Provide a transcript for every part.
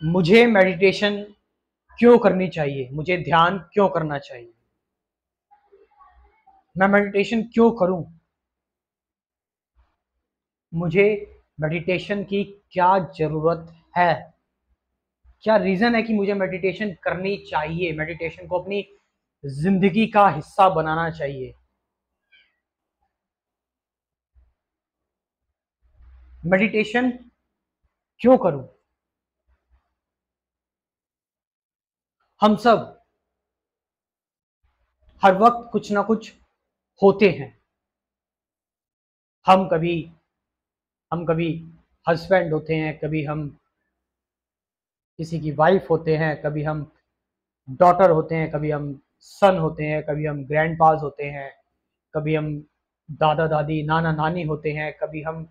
मुझे मेडिटेशन क्यों करनी चाहिए, मुझे ध्यान क्यों करना चाहिए, मैं मेडिटेशन क्यों करूं, मुझे मेडिटेशन की क्या जरूरत है, क्या रीजन है कि मुझे मेडिटेशन करनी चाहिए, मेडिटेशन को अपनी जिंदगी का हिस्सा बनाना चाहिए। मेडिटेशन क्यों करूं? हम सब हर वक्त कुछ ना कुछ होते हैं। हम कभी हम कभी हस्बैंड होते हैं, कभी हम किसी की वाइफ होते हैं, कभी हम डॉटर होते हैं, कभी हम सन होते हैं, कभी हम ग्रैंड पास होते हैं, कभी हम दादा दादी नाना नानी होते हैं, कभी हम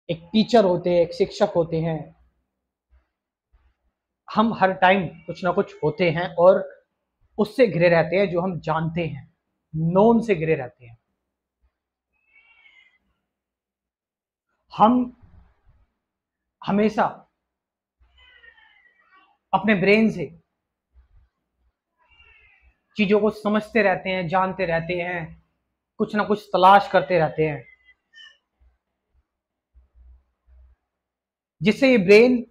एक टीचर होते हैं, एक शिक्षक होते हैं। हम हर टाइम कुछ ना कुछ होते हैं और उससे घिरे रहते हैं जो हम जानते हैं, नोन से घिरे रहते हैं। हम हमेशा अपने ब्रेन से चीजों को समझते रहते हैं, जानते रहते हैं, कुछ ना कुछ तलाश करते रहते हैं, जिससे ये ब्रेन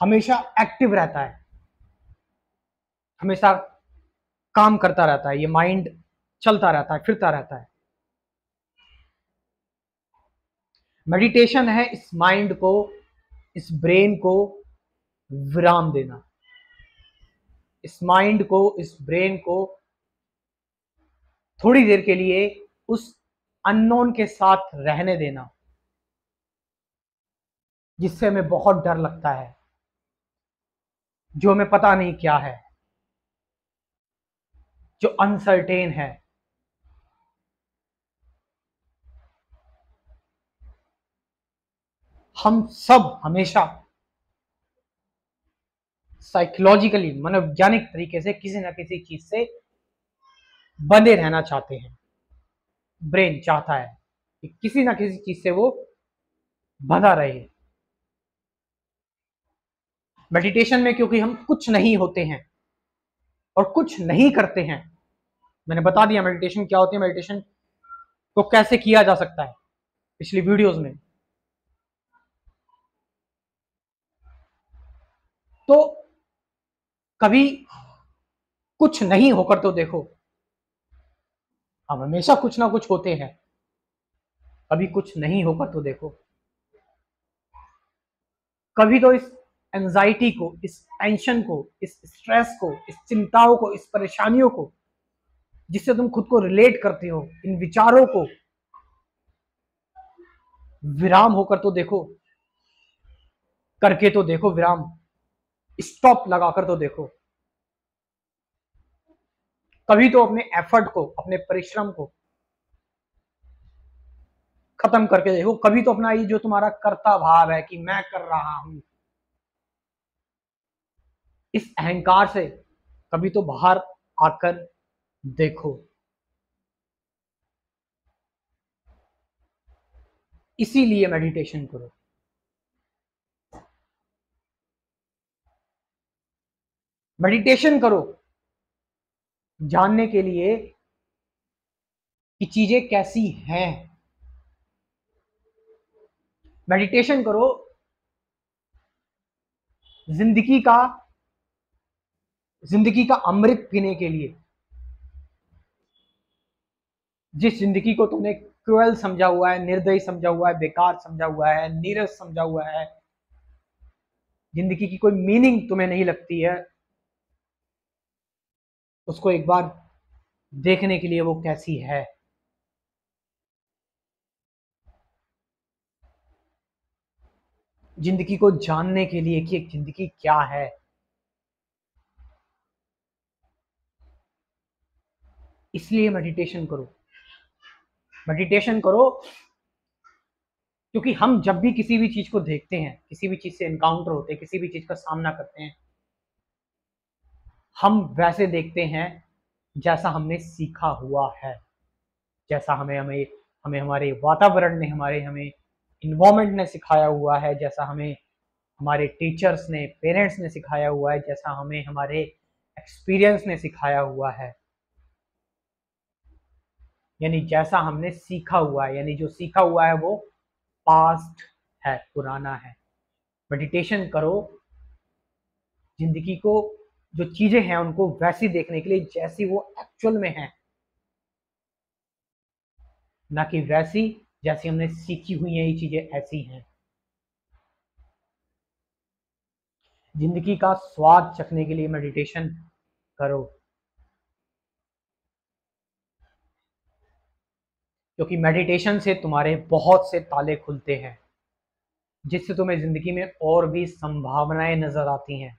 हमेशा एक्टिव रहता है, हमेशा काम करता रहता है, ये माइंड चलता रहता है, फिरता रहता है। मेडिटेशन है इस माइंड को, इस ब्रेन को विराम देना, इस माइंड को, इस ब्रेन को थोड़ी देर के लिए उस अननोन के साथ रहने देना, जिससे हमें बहुत डर लगता है, जो हमें पता नहीं क्या है, जो अनसर्टेन है। हम सब हमेशा साइकोलॉजिकली, मनोवैज्ञानिक तरीके से किसी ना किसी चीज से बंधे रहना चाहते हैं। ब्रेन चाहता है कि किसी ना किसी चीज से वो बंधा रहे। मेडिटेशन में क्योंकि हम कुछ नहीं होते हैं और कुछ नहीं करते हैं, मैंने बता दिया मेडिटेशन क्या होती है, मेडिटेशन को कैसे किया जा सकता है पिछली वीडियोस में। तो कभी कुछ नहीं होकर तो देखो, हम हमेशा कुछ ना कुछ होते हैं, कभी कुछ नहीं होकर तो देखो। कभी तो इस एंजाइटी को, इस टेंशन को, इस स्ट्रेस को, इस चिंताओं को, इस परेशानियों को, जिससे तुम खुद को रिलेट करते हो, इन विचारों को विराम होकर तो देखो, करके तो देखो विराम, स्टॉप लगाकर तो देखो। कभी तो अपने एफर्ट को, अपने परिश्रम को खत्म करके देखो। कभी तो अपना ये जो तुम्हारा कर्ता भाव है कि मैं कर रहा हूं, इस अहंकार से कभी तो बाहर आकर देखो। इसीलिए मेडिटेशन करो। मेडिटेशन करो जानने के लिए कि चीजें कैसी हैं। मेडिटेशन करो जिंदगी का जिंदगी का अमृत पीने के लिए। जिस जिंदगी को तुमने क्रूएल समझा हुआ है, निर्दयी समझा हुआ है, बेकार समझा हुआ है, नीरस समझा हुआ है, जिंदगी की कोई मीनिंग तुम्हें नहीं लगती है, उसको एक बार देखने के लिए वो कैसी है। जिंदगी को जानने के लिए कि एक जिंदगी क्या है। इसलिए मेडिटेशन करो। मेडिटेशन करो क्योंकि हम जब भी किसी भी चीज को देखते हैं, किसी भी चीज से एनकाउंटर होते हैं, किसी भी चीज का सामना करते हैं, हम वैसे देखते हैं जैसा हमने सीखा हुआ है, जैसा हमें हमें हमें हमारे वातावरण ने हमें इन्वायरमेंट ने सिखाया हुआ है, जैसा हमें हमारे टीचर्स ने, पेरेंट्स ने सिखाया हुआ है, जैसा हमें हमारे एक्सपीरियंस ने सिखाया हुआ है, यानी जैसा हमने सीखा हुआ है, यानी जो सीखा हुआ है वो पास्ट है, पुराना है। मेडिटेशन करो, जिंदगी को, जो चीजें हैं उनको वैसी देखने के लिए जैसी वो एक्चुअल में है, ना कि वैसी जैसी हमने सीखी हुई है ये चीजें ऐसी हैं। जिंदगी का स्वाद चखने के लिए मेडिटेशन करो, क्योंकि मेडिटेशन से तुम्हारे बहुत से ताले खुलते हैं, जिससे तुम्हें जिंदगी में और भी संभावनाएं नजर आती हैं।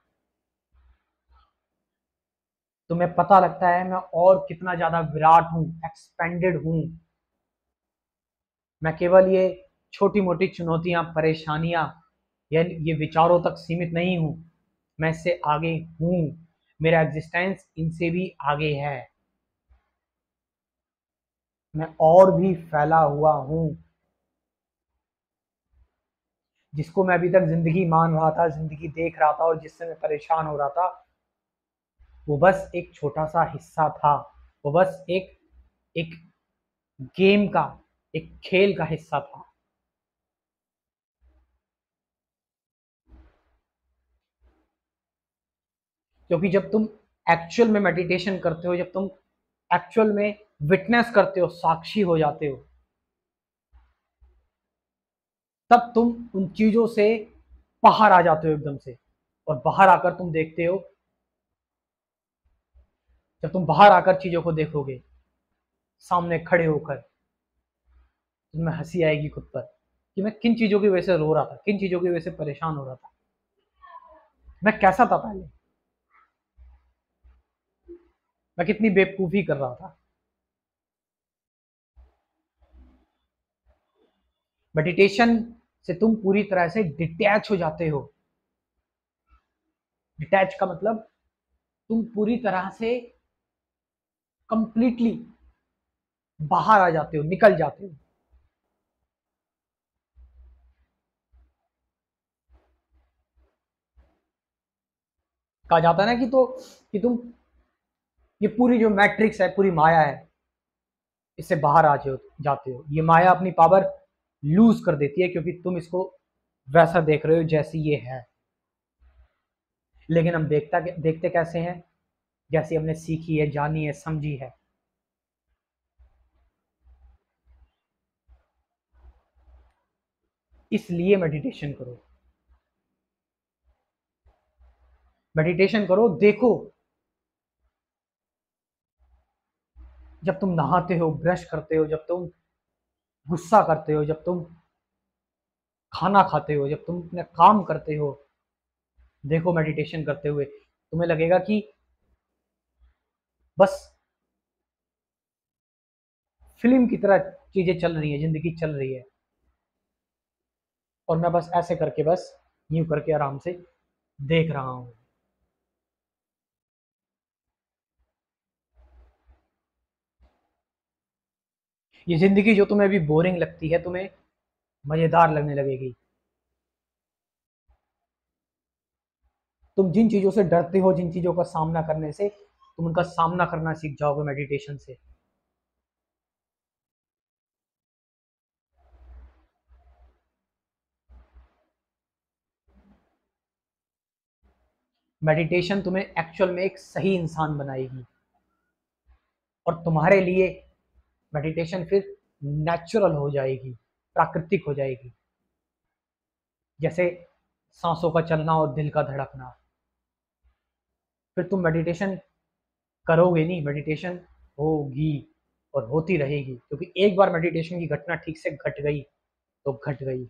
तुम्हें पता लगता है मैं और कितना ज्यादा विराट हूं, एक्सपेंडेड हूं। मैं केवल ये छोटी मोटी चुनौतियां, परेशानियां या ये विचारों तक सीमित नहीं हूं, मैं इससे आगे हूं। मेरा एग्जिस्टेंस इनसे भी आगे है, मैं और भी फैला हुआ हूं। जिसको मैं अभी तक जिंदगी मान रहा था, जिंदगी देख रहा था और जिससे मैं परेशान हो रहा था, वो बस एक छोटा सा हिस्सा था। वो बस एक एक गेम का, एक खेल का हिस्सा था। क्योंकि जब तुम एक्चुअल में मेडिटेशन करते हो, जब तुम एक्चुअल में विटनेस करते हो, साक्षी हो जाते हो, तब तुम उन चीजों से बाहर आ जाते हो एकदम से। और बाहर आकर तुम देखते हो, जब तुम बाहर आकर चीजों को देखोगे सामने खड़े होकर, तुम्हें हंसी आएगी खुद पर कि मैं किन चीजों की वजह से रो रहा था, किन चीजों की वजह से परेशान हो रहा था, मैं कैसा था पहले, मैं कितनी बेवकूफी कर रहा था। मेडिटेशन से तुम पूरी तरह से डिटैच हो जाते हो। डिटैच का मतलब तुम पूरी तरह से कंप्लीटली बाहर आ जाते हो, निकल जाते हो। कहा जाता है ना कि तुम, ये पूरी जो मैट्रिक्स है, पूरी माया है, इससे बाहर आ जाते हो। ये माया अपनी पावर लूज कर देती है, क्योंकि तुम इसको वैसा देख रहे हो जैसी ये है। लेकिन हम देखते कैसे हैं, जैसी हमने सीखी है, जानी है, समझी है। इसलिए मेडिटेशन करो, मेडिटेशन करो। देखो, जब तुम नहाते हो, ब्रश करते हो, जब तुम गुस्सा करते हो, जब तुम खाना खाते हो, जब तुम अपने काम करते हो, देखो मेडिटेशन करते हुए तुम्हें लगेगा कि बस फिल्म की तरह चीजें चल रही है, जिंदगी चल रही है, और मैं बस ऐसे करके, बस यूं करके आराम से देख रहा हूं। ये जिंदगी जो तुम्हें अभी बोरिंग लगती है, तुम्हें मजेदार लगने लगेगी। तुम जिन चीजों से डरते हो, जिन चीजों का सामना करने से, तुम उनका सामना करना सीख जाओगे मेडिटेशन से। मेडिटेशन तुम्हें एक्चुअल में एक सही इंसान बनाएगी, और तुम्हारे लिए मेडिटेशन फिर नेचुरल हो जाएगी, प्राकृतिक हो जाएगी। जैसे सांसों का चलना और दिल का धड़कना। फिर तुम मेडिटेशन करोगे नहीं, मेडिटेशन होगी और होती रहेगी, क्योंकि एक बार मेडिटेशन की घटना ठीक से घट गई तो घट गई।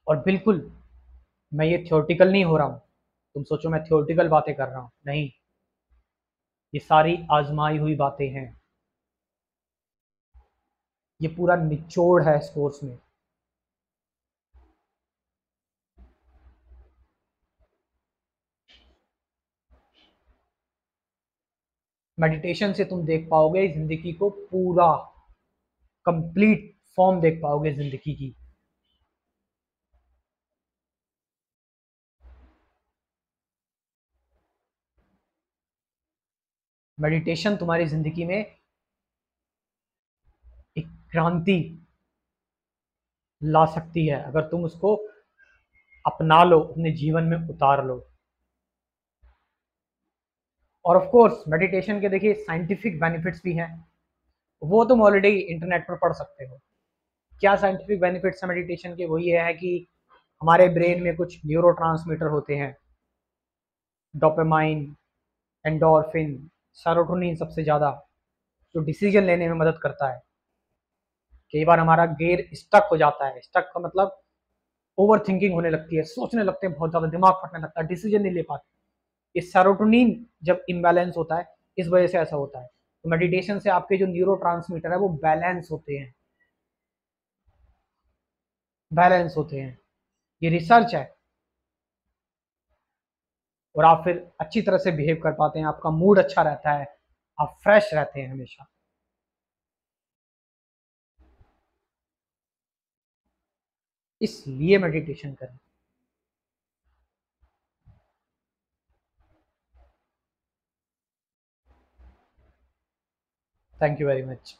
और बिल्कुल, मैं ये थ्योरेटिकल नहीं हो रहा हूँ। तुम सोचो मैं थ्योरेटिकल बातें कर रहा हूँ, नहीं। ये सारी आजमाई हुई बातें हैं। ये पूरा निचोड़ है इस कोर्स में। मेडिटेशन से तुम देख पाओगे जिंदगी को पूरा, कंप्लीट फॉर्म देख पाओगे जिंदगी की। मेडिटेशन तुम्हारी जिंदगी में एक क्रांति ला सकती है अगर तुम उसको अपना लो, अपने जीवन में उतार लो। और ऑफ कोर्स मेडिटेशन के देखिए साइंटिफिक बेनिफिट्स भी हैं, वो तुम ऑलरेडी इंटरनेट पर पढ़ सकते हो। क्या साइंटिफिक बेनिफिट्स है मेडिटेशन के? वो ये है कि हमारे ब्रेन में कुछ न्यूरोट्रांसमीटर होते हैं, डोपामाइन, एंडोर्फिन, सेरोटोनिन सबसे ज़्यादा, जो डिसीजन लेने में मदद करता है। कई बार हमारा गेयर स्टक हो जाता है, स्टक का मतलब ओवर थिंकिंग होने लगती है, सोचने लगते हैं बहुत ज़्यादा, दिमाग फटने लगता है, डिसीजन नहीं ले पाते। ये सेरोटोनिन जब इम्बैलेंस होता है, इस वजह से ऐसा होता है। तो मेडिटेशन से आपके जो न्यूरोट्रांसमीटर है वो बैलेंस होते हैं, बैलेंस होते हैं। ये रिसर्च है। और आप फिर अच्छी तरह से बिहेव कर पाते हैं, आपका मूड अच्छा रहता है, आप फ्रेश रहते हैं हमेशा। इसलिए मेडिटेशन करें। Thank you very much.